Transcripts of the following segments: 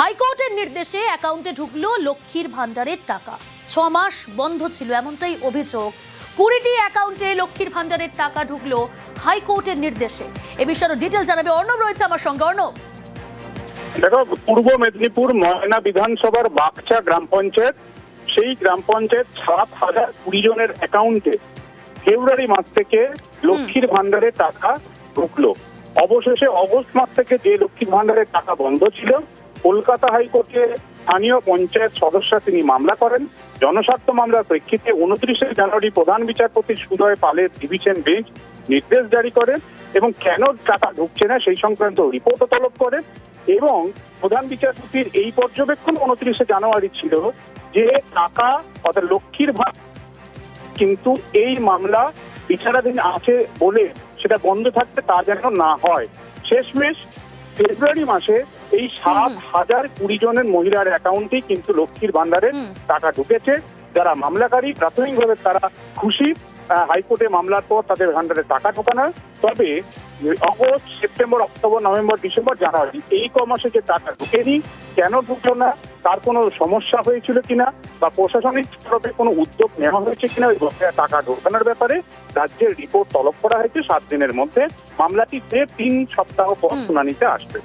হাইকোর্টের নির্দেশে অ্যাকাউন্টে ঢুকলো লক্ষ্মীর ভান্ডারের টাকা। 6 মাস বন্ধ ছিল এমনটাই অভিযোগ। 20টি অ্যাকাউন্টে লক্ষ্মীর ভান্ডারের টাকা ঢুকলো হাইকোর্টের নির্দেশে। এ বিষয়ে ডিটেল জানাবে অর্ণব, রয়েছে আমার সঙ্গে। অর্ণব, দেখো, পূর্ব মেদিনীপুর ময়না বিধানসভার বাগচা গ্রাম পঞ্চায়েত, সেই গ্রাম পঞ্চায়েত 7,020 জনের অ্যাকাউন্টে ফেব্রুয়ারি মাস থেকে লক্ষ্মীর ভান্ডারের টাকা ঢুকলো। অবশেষে অগস্ট মাস থেকে যে লক্ষ্মীর ভান্ডারের টাকা বন্ধ ছিল, কলকাতা হাইকোর্টে স্থানীয় পঞ্চায়েত সদস্য তিনি মামলা করেন। জনস্বার্থ মামলার প্রেক্ষিতে 29শে জানুয়ারি প্রধান বিচারপতি সুদয় পালের ডিভিশন বেঞ্চ নির্দেশ জারি করেন এবং কেন টাকা ঢুকছে না সেই সংক্রান্ত রিপোর্টও তলব করেন। এবং প্রধান বিচারপতির এই পর্যবেক্ষণ 29শে জানুয়ারি ছিল যে টাকা অর্থাৎ লক্ষ্মীর ভান্ডার কিন্তু এই মামলা বিচারাধীন আছে বলে সেটা বন্ধ থাকবে, তা যেন না হয়। শেষমেশ ফেব্রুয়ারি মাসে এই 7,020 জনের মহিলার অ্যাকাউন্টেই কিন্তু লক্ষ্মীর ভান্ডারের টাকা ঢুকেছে। যারা মামলাকারী প্রাথমিকভাবে তারা খুশি, হাইকোর্টে মামলার পর তাদের ভান্ডারে টাকা ঢোকানো। তবে August, September, October, November, December, January এই মাসে যে টাকা ঢুকেনি, কেন ঢুকলো না, তার কোনো সমস্যা হয়েছিল কিনা বা প্রশাসনিক তরফে কোনো উদ্যোগ নেওয়া হয়েছে কিনা ওই টাকা ঢোকানোর ব্যাপারে রাজ্যের রিপোর্ট তলব করা হয়েছে 7 দিনের মধ্যে। মামলাটি 3 সপ্তাহ পর শুনানিতে আসবে।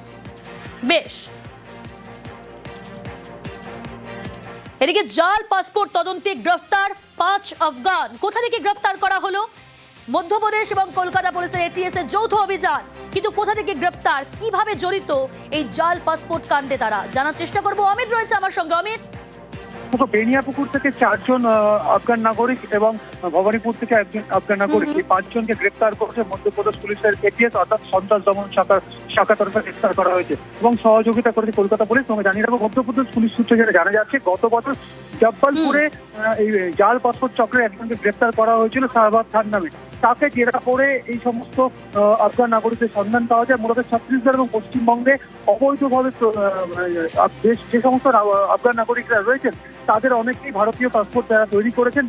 বেশ। এদিকে জাল পাসপোর্ট তদন্তে গ্রেফতার 5 আফগান। কোথা থেকে গ্রেফতার করা হলো? মধ্যপ্রদেশ এবং কলকাতা পুলিশের এটিএস এর যৌথ অভিযান। কিন্তু কোথা থেকে গ্রেফতার, কিভাবে জড়িত এই জাল পাসপোর্ট কাণ্ডে তারা, জানার চেষ্টা করব। অমিত রয়েছে আমার সঙ্গে। অমিত, বেনিয়াপুকুর থেকে 4 জন আফগান নাগরিক এবং ভবানীপুর থেকে 1 জন আফগান নাগরিক, এই 5 জনকে গ্রেফতার করেছে মধ্যপ্রদেশ পুলিশের এটিএস অর্থাৎ সন্ত্রাস দমন শাখা তরফে গ্রেফতার করা হয়েছে এবং সহযোগিতা করেছে কলকাতা পুলিশ। তোমাকে জানিয়ে রাখবো, মধ্যপ্রদেশ পুলিশ সূত্রে যেটা জানা যাচ্ছে, গত বছর জব্বলপুরে এই জাল পাসপোর্ট চক্রে একজনকে গ্রেফতার করা হয়েছিল শাহবাজ খান নামে। তাকে জেরা করে এই সমস্ত আফগান নাগরিকদের সন্ধান পাওয়া যায়। মূলত ছত্তিশগড় এবং পশ্চিমবঙ্গে অবৈধভাবে যে সমস্ত আফগান নাগরিকরা রয়েছেন তাদের অনেকেই ভারতীয় পাসপোর্ট যারা তৈরি করেছেন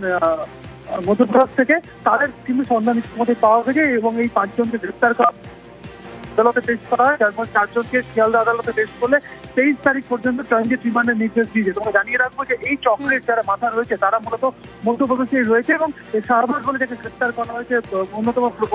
মধ্যপ্রদেশ থেকে, তাদের কিন্তু সন্ধান ইতিমধ্যে পাওয়া গেছে এবং এই 5 জনকে গ্রেফতার করা আদালতে পেশ করা হয়। তারপর 4 জনকে শিয়ালদা আদালতে পেশ করলে 23 তারিখ পর্যন্ত ট্রানজিট রিমান্ডের নির্দেশ দিয়েছে। তোমরা জানিয়ে রাখবো যে এই চক্রের যারা মাথা রয়েছে তারা মূলত মধ্যপ্রদেশে রয়েছে এবং শাহবাজ বলে যাকে গ্রেফতার করা হয়েছে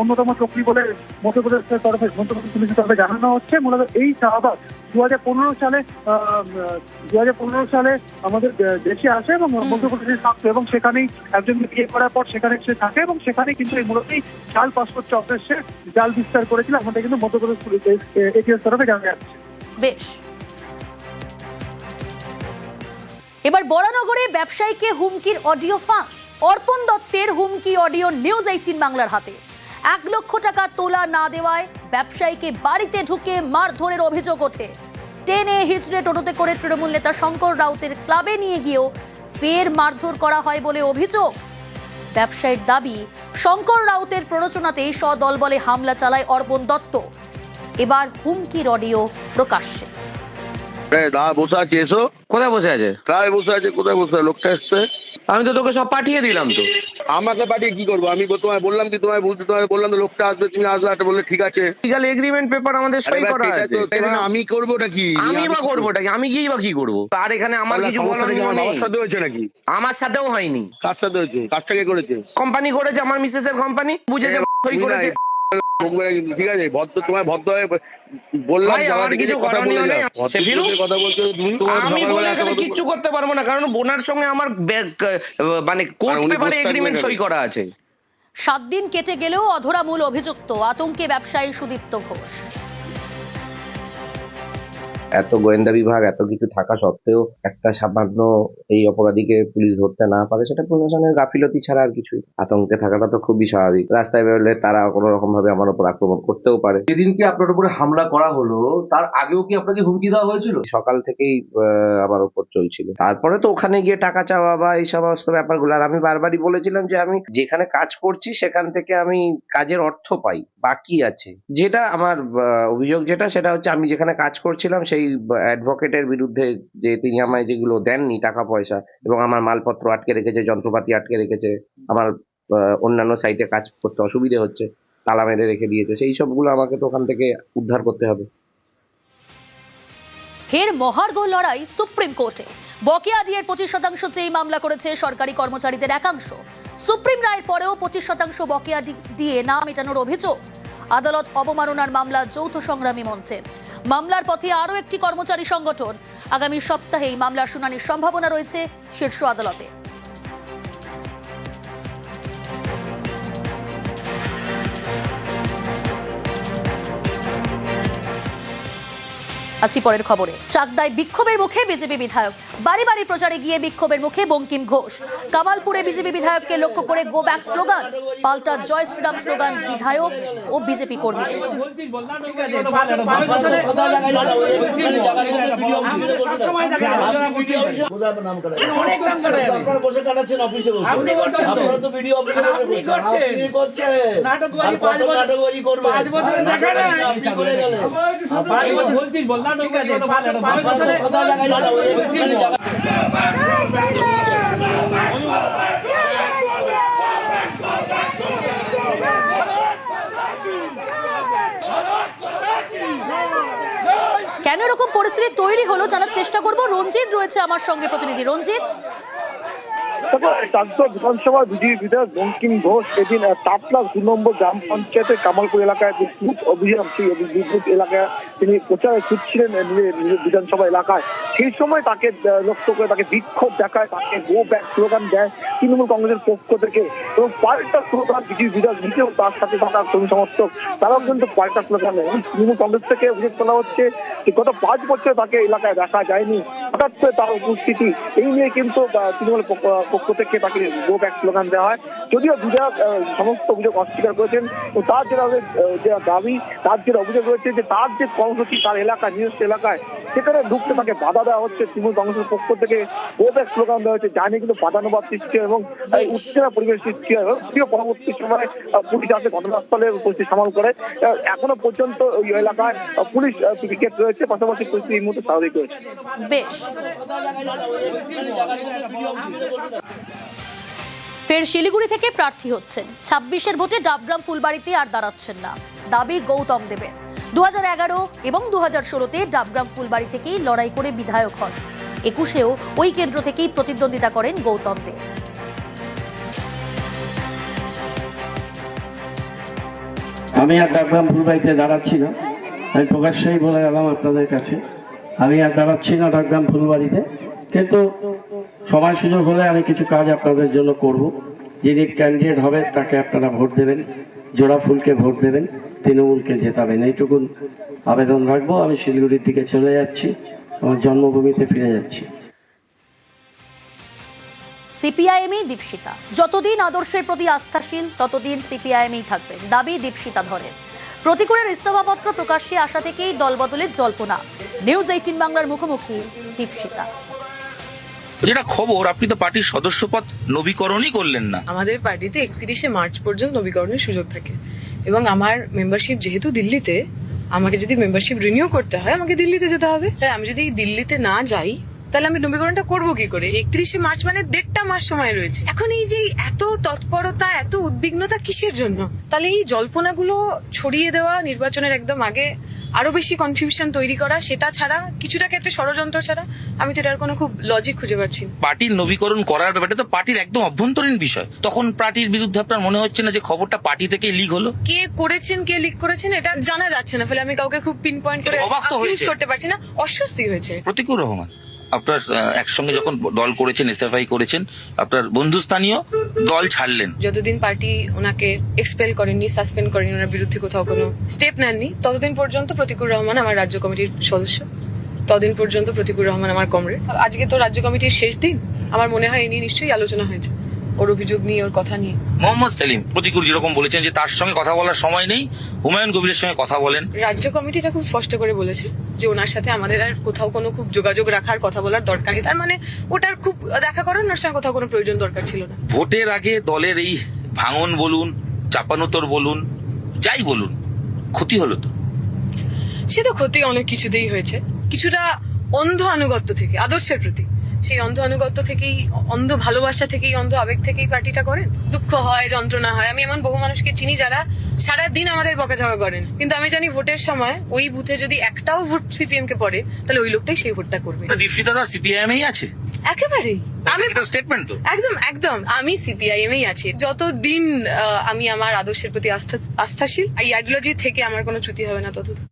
অন্যতম চক্রী বলে মধ্যপ্রদেশের তরফে, মধ্যপ্রদেশ পুলিশের তরফে জানানো হচ্ছে। মূলত এই শাহবাজ 2015 সালে আমাদের দেশে আসে এবং মধ্যপ্রদেশে থাকতো এবং সেখানেই একজনকে বিয়ে করার পর সেখানে সে থাকে এবং সেখানে কিন্তু এই মূলত জাল পাসপোর্ট চক্রের সে জাল বিস্তার করেছিল। আমাদের কিন্তু মধ্যপ্রদেশ পুলিশ এটিএস তরফে জানা যাচ্ছে। বেশ। এবার বরানগরে ব্যবসায়ীকে হুমকির অডিও ফাঁস। অর্পণ দত্তের হুমকি অডিও নিউজ 18 বাংলার হাতে। 1 লক্ষ টাকা তোলা না দেওয়ায় ব্যবসায়ীকে বাড়িতে ঢুকে মারধরের অভিযোগ ওঠে। টেনে হিচড়ে টোটোতে করে তৃণমূল নেতা শঙ্কর রাউতের ক্লাবে নিয়ে গিয়েও ফের মারধর করা হয় বলে অভিযোগ। ব্যবসায়ীর দাবি, শঙ্কর রাউতের প্ররোচনাতেই সদলবলে হামলা চালায় অর্পণ দত্ত। এবার হুমকির অডিও প্রকাশ্যে। বসে আছে, এসো। কোথায় বসে আছে? কোথায় বসে আছে? কোথায় বসে আছে? লোকটা এসছে। আমি তো তোকে সব পাঠিয়ে দিলাম। তো আমাকে পাঠিয়ে কি করবো? আমি তোমায় বললাম কি, তোমায় বললাম লোকটা আসবে, তুমি আসবে, একটা বললে ঠিক আছে। লিগ্যাল এগ্রিমেন্ট পেপার আমাদের সই করা আছে। আমি করবোটা কি? আমি বা করবোটা কি? আমি কি বা কি করবো? আর এখানে আমার কিছু বলার নেই। আমার সাথে হয়েছে নাকি? আমার সাথেও হয়নি। কার সাথে হয়েছে? কাজটা কে করেছে? কোম্পানি করেছে, আমার মিসেসের কোম্পানি বুঝেছে, সই করেছে। ঠিক আছে, তোমায় ভদ্র হয়ে বললাম, আমার কিছু করণীয় নেই। কথা বলছো তুমি। আমি বলে এখানে কিচ্ছু করতে পারবো না, কারণ বোনার সঙ্গে আমার মানে কোর্ট পেপারে এগ্রিমেন্ট সই করা আছে। 7 দিন কেটে গেলেও অধরা মূল অভিযুক্ত, আতঙ্কে ব্যবসায়ী সুদীপ্ত ঘোষ। এত গোয়েন্দা বিভাগ, এত কিছু থাকা সত্ত্বেও একটা সামান্য এই অপরাধীকে পুলিশ ধরতে না পারে, সেটা প্রশাসনের গাফিলতি ছাড়া আর কিছুই। আতঙ্কে থাকাটা তো খুবই স্বাভাবিক। রাস্তায় বেরোলে তারা কোনো রকম ভাবে আমার উপর আক্রমণ করতেও পারে। যেদিনকে আপনার উপরে হামলা করা হলো তার আগেও কি আপনাকে হুমকি দেওয়া হয়েছিল? সকাল থেকেই আমার উপর চলছিল। তারপরে তো ওখানে গিয়ে টাকা চাওয়া বা এই সমস্ত ব্যাপারগুলো, আর আমি বারবারই বলেছিলাম যে আমি যেখানে কাজ করছি সেখান থেকে আমি কাজের অর্থ পাই, বাকি আছে। যেটা আমার অভিযোগ সেটা হচ্ছে, আমি যেখানে কাজ করছিলাম সেই অ্যাডভোকেটের বিরুদ্ধে যে তিনি আমায় যেগুলো দেননি টাকা পয়সা, এবং আমার মালপত্র আটকে রেখেছে, যন্ত্রপাতি আটকে রেখেছে, আমার অন্যান্য সাইটে কাজ করতে অসুবিধে হচ্ছে, তালা মেরে রেখে দিয়েছে, সেই সবগুলো আমাকে তো ওখান থেকে উদ্ধার করতে হবে। হের মহার্ঘ লড়াই সুপ্রিম কোর্টে। বকেয়া ডিএর 25% চেয়ে মামলা করেছে সরকারি কর্মচারীদের একাংশ। সুপ্রিম রায়ের পরেও 25% বকেয়া ডিএ না মেটানোর অভিযোগ। আদালত অবমাননার মামলা যৌথ সংগ্রামী মঞ্চের। মামলার পথে আরও একটি কর্মচারী সংগঠন। আগামী সপ্তাহেই মামলার শুনানির সম্ভাবনা রয়েছে শীর্ষ আদালতে। আসি পরের খবরে। চাকদায় বিক্ষোভের মুখে বিজেপি বিধায়ক। বাড়ি বাড়ি প্রচারে গিয়ে বিক্ষোভের মুখে বঙ্কিম ঘোষ। কামালপুরে বিজেপি বিধায়ককে লক্ষ্য করে গো ব্যাক স্লোগান, পাল্টা জয় শ্রীরাম স্লোগান বিধায়ক ও বিজেপি কর্মীদের। কেন এরকম পরিস্থিতি তৈরি হলো জানার চেষ্টা করব। রঞ্জিত রয়েছে আমার সঙ্গে, প্রতিনিধি রঞ্জিত। চাকদা বিধানসভার বিজেপি বিধায়ক বঙ্কিম ঘোষ এদিন তাপলা 2 নম্বর গ্রাম পঞ্চায়েতের কামালপুর এলাকায় যে বুথ অভিযান, সেই বুথ এলাকায় তিনি প্রচারে ছুটছিলেন নিজের বিধানসভা এলাকায়। সেই সময় তাকে লক্ষ্য করে তাকে বিক্ষোভ দেখায়, তাকে গো ব্যাক স্লোগান দেয় তৃণমূল কংগ্রেসের পক্ষ থেকে, এবং পাল্টা স্লোগান বিজেপি বিধায়ক নিজেও তার সাথে থাকা কর্মী সমর্থক তারাও কিন্তু পাল্টা স্লোগান দেয়। তৃণমূল কংগ্রেস থেকে অভিযোগ করা হচ্ছে যে গত 5 বছর তাকে এলাকায় দেখা যায়নি, হঠাৎ করে তার উপস্থিতি এই নিয়ে কিন্তু তৃণমূল পক্ষ থেকে তাকে গো ব্যাক স্লোগান দেওয়া হয়। যদিও বিধায়ক সমস্ত অভিযোগ অস্বীকার করেছেন। তার যে দাবি, তার যে অভিযোগ রয়েছে যে তার যে কর্মসূচি তার এলাকায়, নিজস্ব এলাকায়, সেখানে ঢুকতে তাকে বাধা দেওয়া হচ্ছে। তৃণমূল কংগ্রেসের পক্ষ থেকে গো ব্যাক স্লোগান দেওয়া হচ্ছে, যা নিয়ে কিন্তু বাদানুবাদ সৃষ্টি হয় এবং উত্তেজনা পরিবেশ সৃষ্টি হয়। পরবর্তী সময় পুলিশ আসে, ঘটনাস্থলে পরিস্থিতি সামাল করে। এখনো পর্যন্ত ওই এলাকায় পুলিশ পিকেট রয়েছে, পাশাপাশি পরিস্থিতি এই মুহূর্তে স্বাভাবিক রয়েছে। বেশ, ফের শিলিগুড়ি থেকে প্রার্থী হচ্ছেন। 26-এর ভোটে ডাবগ্রাম ফুলবাড়িতে আর দাঁড়াচ্ছেন না, দাবি গৌতম দেবের। 2011 এবং 2016-তে ডাবগ্রাম ফুলবাড়ি থেকেই লড়াই করে বিধায়ক হন। 21-এও ওই কেন্দ্র থেকেই প্রতিদ্বন্দ্বিতা করেন গৌতম দেব। আমি আর ডাবগ্রাম ফুলবাড়িতে দাঁড়াচ্ছি না, আমি প্রকাশ্যেই বলে গেলাম আপনাদের কাছে, আমি আর দাঁড়াচ্ছি না ডাবগ্রাম ফুলবাড়িতে। কিন্তু সময় সুযোগ হলে আমি কিছু কাজ আপনাদের জন্য করব। যিনি ক্যান্ডিডেট হবে তাকে আপনারা ভোট দেবেন, জোড়া ফুলকে ভোট দেবেন, তৃণমূলকে জেতাবেন, এইটুকুন আবেদন রাখবো। আমি শিলিগুড়ির দিকে চলে যাচ্ছি, আমার জন্মভূমিতে ফিরে যাচ্ছি। সিপিআইএমই দীপশিতা। যতদিন আদর্শের প্রতি আস্থাশীল ততদিন সিপিআইএমই থাকবেন, দাবি দীপশিতা ধরেন। প্রতিকূলের ইস্তফাপত্র প্রকাশ্যে আসা থেকেই দলবদলের জল্পনা। নিউজ 18 বাংলার মুখোমুখি দীপশিতা। যেটা খবর, আপনি তো পার্টির সদস্যপদ নবীকরণই করলেন না। আমাদের পার্টিতে 31শে মার্চ পর্যন্ত নবীকরণের সুযোগ থাকে, এবং আমার মেম্বারশিপ যেহেতু দিল্লিতে, আমাকে যদি মেম্বারশিপ রিনিউ করতে হয় আমাকে দিল্লিতে যেতে হবে। তাই আমি যদি দিল্লিতে না যাই তাহলে আমি নবীকরণটা করবো কি করে? 31শে মার্চ মানে 1.5 মাস সময় রয়েছে। এখন এই যে এত তৎপরতা, এত উদ্বিগ্নতা কিসের জন্য? তাহলে এই জল্পনাগুলো ছড়িয়ে দেওয়া, নির্বাচনের একদম আগে আরো বেশি কনফিউশন তৈরি করা, সেটা ছাড়া, কিছুটা ক্ষেত্রে ষড়যন্ত্র ছাড়া আমি তো এটার কোনো খুব লজিক খুঁজে পাচ্ছি না। পার্টির নবীকরণ করার ব্যাপারটা তো পার্টির একদম অভ্যন্তরীণ বিষয়। তখন পার্টির বিরুদ্ধে আপনার মনে হচ্ছে না যে খবরটা পার্টি থেকে লিক হলো? কে করেছেন, কে লিক করেছেন এটা জানা যাচ্ছে না, ফলে আমি কাউকে খুব পিন পয়েন্ট করে অবাক তো হয়েছে, করতে পারছি না। অস্বস্তি হয়েছে। প্রতিকুর রহমান আপনার একসঙ্গে যখন দল করেছেন, এসএফআই করেছেন, আপনার বন্ধুস্থানীয় দল ছাড়লেন। যতদিন পার্টি ওনাকে এক্সপেল করেননি, সাসপেন্ড করেননি, ওনার বিরুদ্ধে কোথাও কোনো স্টেপ নেননি, ততদিন পর্যন্ত প্রতিকুর রহমান আমার রাজ্য কমিটির সদস্য, ততদিন পর্যন্ত প্রতিকুর রহমান আমার কমরেড। আজকে তো রাজ্য কমিটির শেষ দিন, আমার মনে হয় এই নিয়ে নিশ্চয়ই আলোচনা হয়েছে, ওর অভিযোগ নিয়ে, ওর কথা নিয়ে। মোহাম্মদ সেলিম প্রতিকুর যেরকম বলেছেন যে তার সঙ্গে কথা বলার সময় নেই, হুমায়ুন কবিরের সঙ্গে কথা বলেন। রাজ্য কমিটিটা খুব স্পষ্ট করে বলেছে যে ওনার সাথে আমাদের আর কোথাও কোনো খুব যোগাযোগ রাখার, কথা বলার দরকার নেই। তার মানে ওটার খুব দেখা করার ওনার সঙ্গে কোথাও কোনো প্রয়োজন দরকার ছিল না। ভোটের আগে দলের এই ভাঙন বলুন, চাপানোতর বলুন, যাই বলুন, ক্ষতি হলো তো? সে তো ক্ষতি অনেক কিছুতেই হয়েছে, কিছুটা অন্ধ আনুগত্য থেকে আদর্শের প্রতি, সেই অন্ধ আনুগত্য থেকেই, অন্ধ ভালোবাসা থেকেই, অন্ধ আবেগ থেকেই পার্টিটা করেন। দুঃখ হয়, যন্ত্রণা হয়। আমি এমন বহু মানুষকে চিনি যারা সারা দিন আমাদের বকাঝকা করেন, কিন্তু আমি জানি ভোটের সময় ওই বুথে যদি একটাও ভোট সিপিএম কে পড়ে, তাহলে ওই লোকটাই সেই ভোটটা করবে। দীপ্তিতা দা সিপিআইএম এই আছে একেবারেই আমি স্টেটমেন্ট তো একদম একদম আমি সিপিআইএম এই আছি। যতদিন আমি আমার আদর্শের প্রতি আস্থাশীল, এই আইডিওলজি থেকে আমার কোনো চ্যুতি হবে না ততদিন।